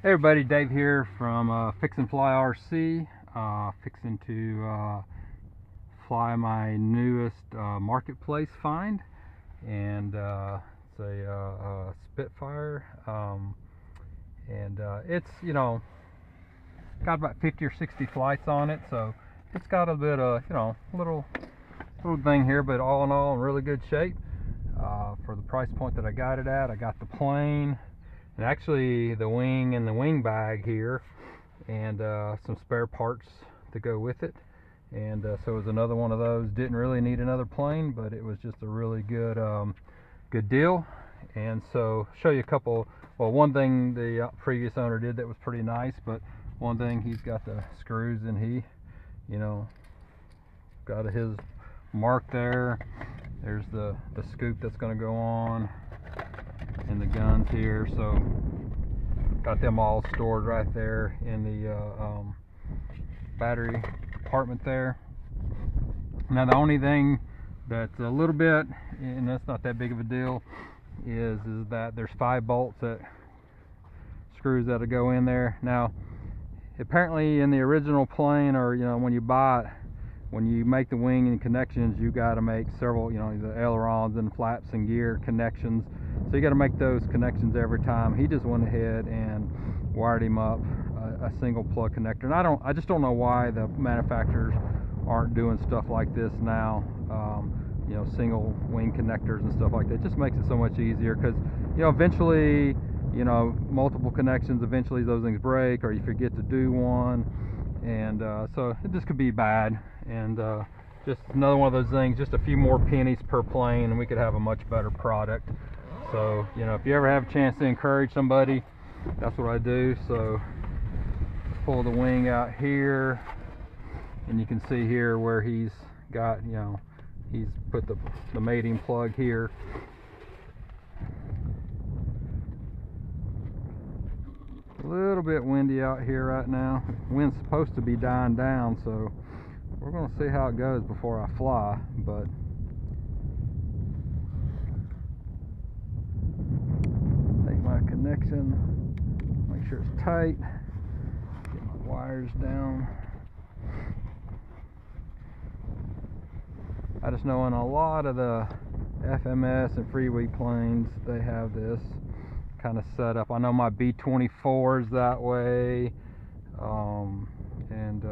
Hey everybody, Dave here from Fix and Fly RC. Fixing to fly my newest marketplace find, and it's a Spitfire, and it's got about 50 or 60 flights on it, so it's got a bit of little thing here, but all in all in really good shape for the price point that I got it at. I got the plane. And actually the wing and the wing bag here, and some spare parts to go with it, and so it was another one of those. Didn't really need another plane, but it was just a really good deal. And so show you a couple. Well, one thing the previous owner did that was pretty nice, but one thing, he's got the screws, and he got his mark there. There's the scoop that's going to go on, and the guns here, so got them all stored right there in the battery compartment there. Now the only thing that's a little bit, and that's not that big of a deal, is that there's 5 bolts, that screws that'll go in there. Now apparently in the original plane, or when you buy it, when you make the wing and connections, you got to make several, the ailerons and flaps and gear connections. So you got to make those connections every time. He just went ahead and wired him up a single plug connector. And I just don't know why the manufacturers aren't doing stuff like this now. Single wing connectors and stuff like that. It just makes it so much easier, because eventually, multiple connections, eventually those things break, or you forget to do one, and so it just could be bad. And just another one of those things, just a few more pennies per plane, and we could have a much better product. So if you ever have a chance to encourage somebody, that's what I do. So pull the wing out here, and you can see here where he's got, he's put the mating plug here. A little bit windy out here right now. Wind's supposed to be dying down, so we're going to see how it goes before I fly. But take my connection, make sure it's tight, get my wires down. I just know in a lot of the FMS and freeway planes, they have this kind of set up. I know my B-24 is that way, and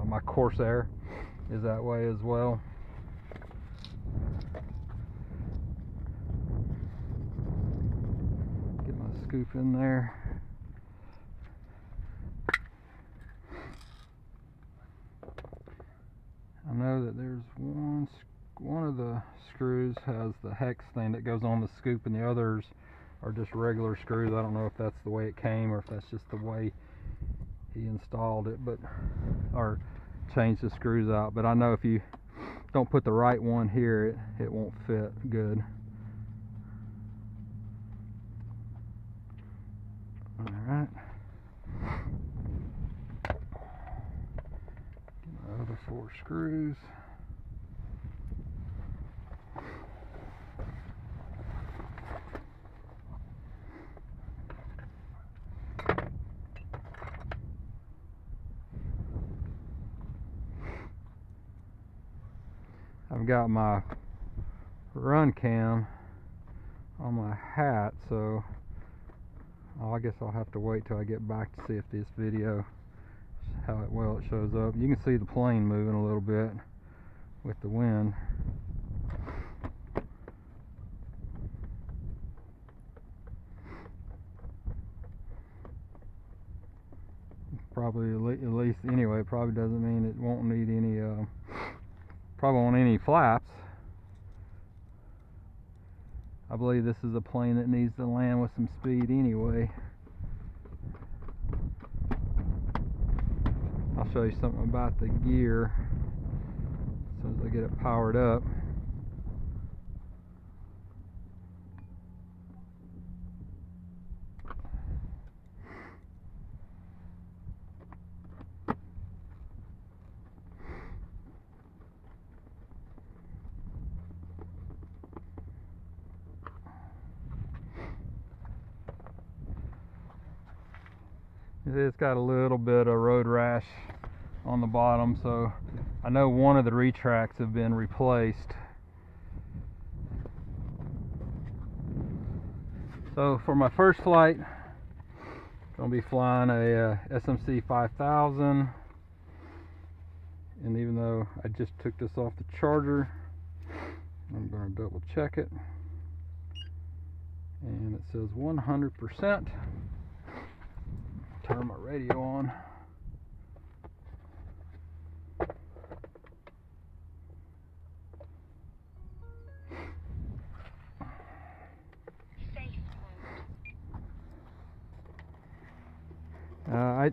my Corsair is that way as well. Get my scoop in there. I know that there's one of the screws has the hex thing that goes on the scoop, and the others are just regular screws. I don't know if that's the way it came, or if that's just the way he installed it, or changed the screws out. But I know if you don't put the right one here, it won't fit good. Alright, get my other 4 screws. I've got my Runcam on my hat, so I guess I'll have to wait till I get back to see if this video, how well it shows up. You can see the plane moving a little bit with the wind. Probably at least anyway, probably doesn't mean it won't need any probably won't need any flaps. I believe this is a plane that needs to land with some speed anyway. I'll show you something about the gear as soon as I get it powered up. It's got a little bit of road rash on the bottom, so I know one of the retracts have been replaced. So for my first flight, I'm going to be flying a SMC 5000, and even though I just took this off the charger, I'm going to double check it, and it says 100%. Turn my radio on.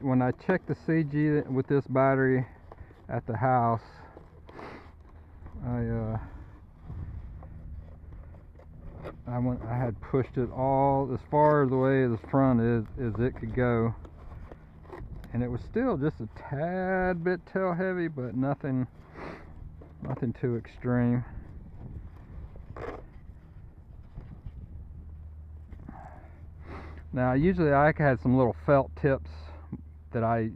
When I checked the CG with this battery at the house, I had pushed it all as far as the way the front as it could go, and it was still just a tad bit tail heavy, but nothing too extreme. Now usually I had some little felt tips that I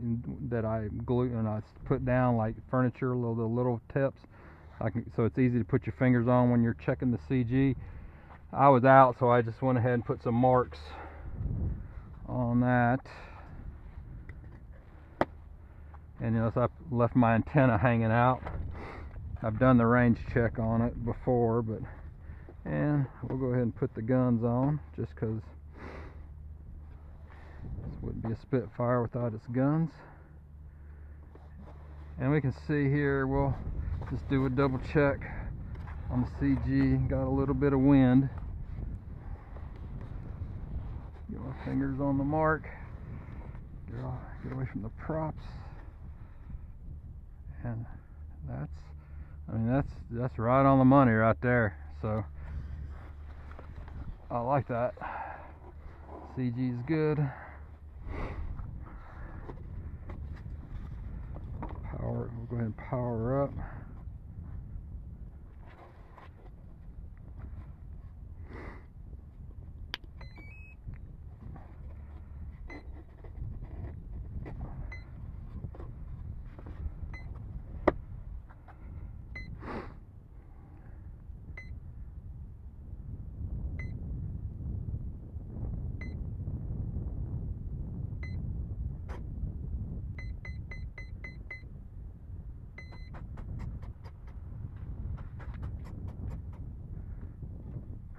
glue and I put down like furniture, the little tips, so it's easy to put your fingers on when you're checking the CG. I was out, so I just went ahead and put some marks on that, and so I left my antenna hanging out. I've done the range check on it before, and we'll go ahead and put the guns on, just because this wouldn't be a Spitfire without its guns. And we can see here, we'll just do a double check on the CG. Got a little bit of wind. Get my fingers on the mark. Get away from the props. And that's right on the money right there. So I like that. CG is good. We'll go ahead and power up.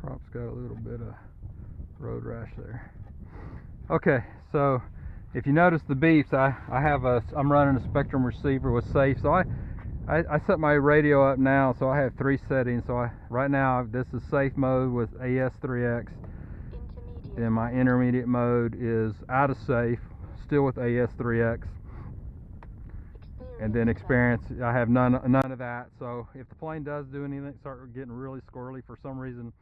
Prop's got a little bit of road rash there. Okay, so if you notice the beeps, I'm running a Spectrum receiver with safe, so I set my radio up now, so I have 3 settings. So right now this is safe mode with AS3X. Then my intermediate mode is out of safe, still with AS3X. And then experience, I have none of that. So if the plane does do anything, start getting really squirrely for some reason,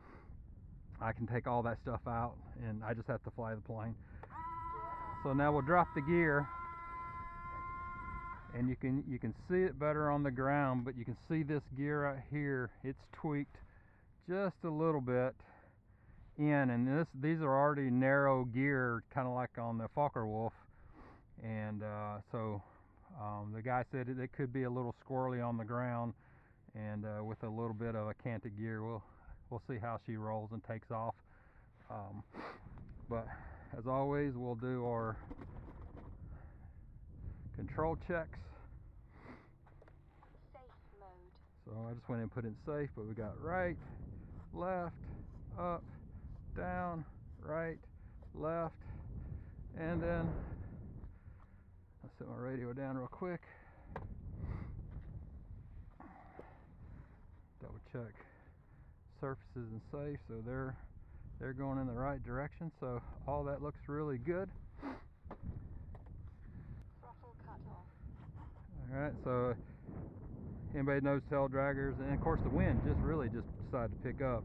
I can take all that stuff out and I just have to fly the plane. So now we'll drop the gear, and you can see it better on the ground, but you can see this gear right here, it's tweaked just a little bit in, and these are already narrow gear, kind of like on the Fokker Wolf, and so the guy said it could be a little squirrely on the ground, and with a little bit of a canted gear, we'll see how she rolls and takes off. But as always, we'll do our control checks. Safe mode. So I just went and put in safe, but we got right, left, up, down, right, left, and then I'll set my radio down real quick. Double check surfaces and safe, so they're going in the right direction, so all that looks really good. Throttle cut off. Alright, so anybody knows tail draggers, and of course the wind just decided to pick up.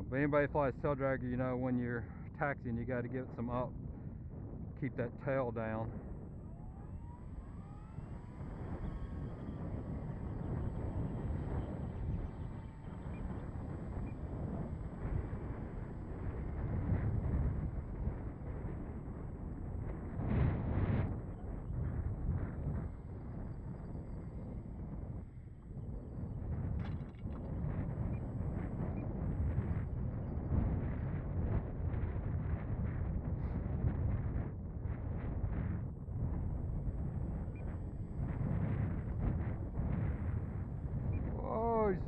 But anybody that flies tail dragger, you know when you're taxiing, you got to give it some up, keep that tail down.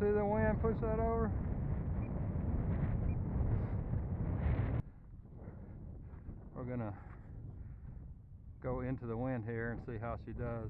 see the wind push that over? We're gonna go into the wind here and see how she does.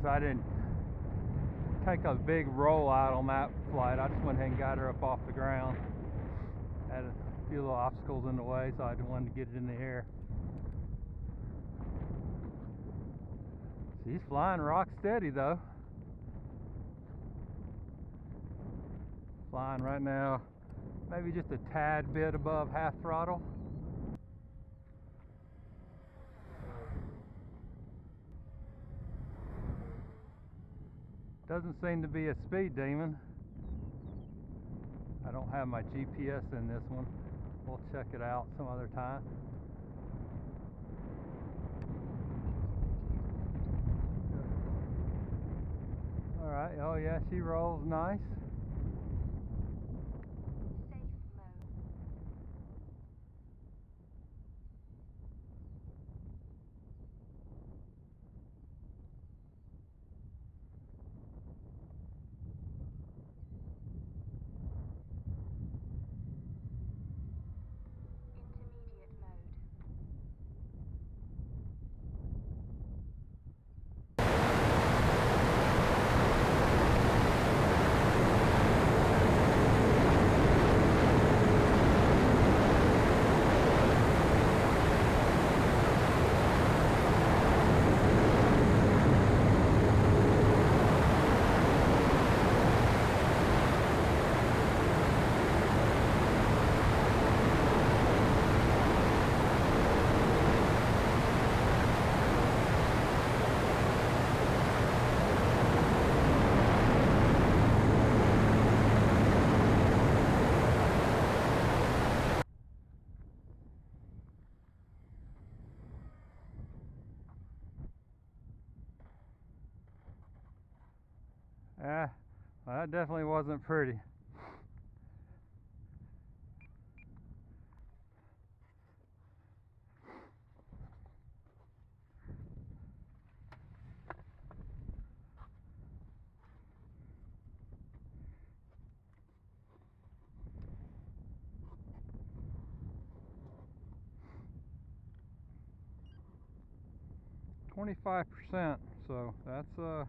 So I didn't take a big roll out on that flight. I just went ahead and got her up off the ground. Had a few little obstacles in the way, so I wanted to get it in the air. She's flying rock steady though. Flying right now, maybe just a tad bit above half throttle. Doesn't seem to be a speed demon. I don't have my GPS in this one. We'll check it out some other time. Alright, oh yeah, she rolls nice. Safe mode. Intermediate mode. Well, that definitely wasn't pretty. %, so that's a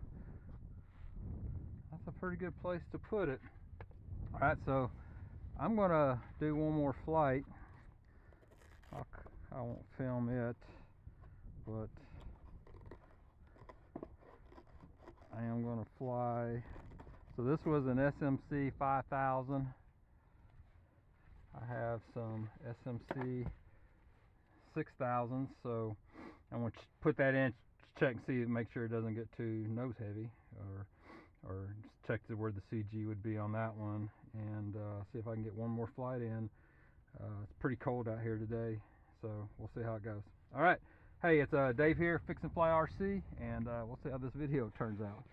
pretty good place to put it. All right, so I'm gonna do one more flight. I won't film it, but I am gonna fly. So this was an SMC 5000. I have some SMC 6000s, so I'm gonna put that in, check and see, make sure it doesn't get too nose heavy, or just check where the CG would be on that one, and see if I can get one more flight in. It's pretty cold out here today, so we'll see how it goes. All right, hey, it's Dave here, Fix and Fly RC, and we'll see how this video turns out.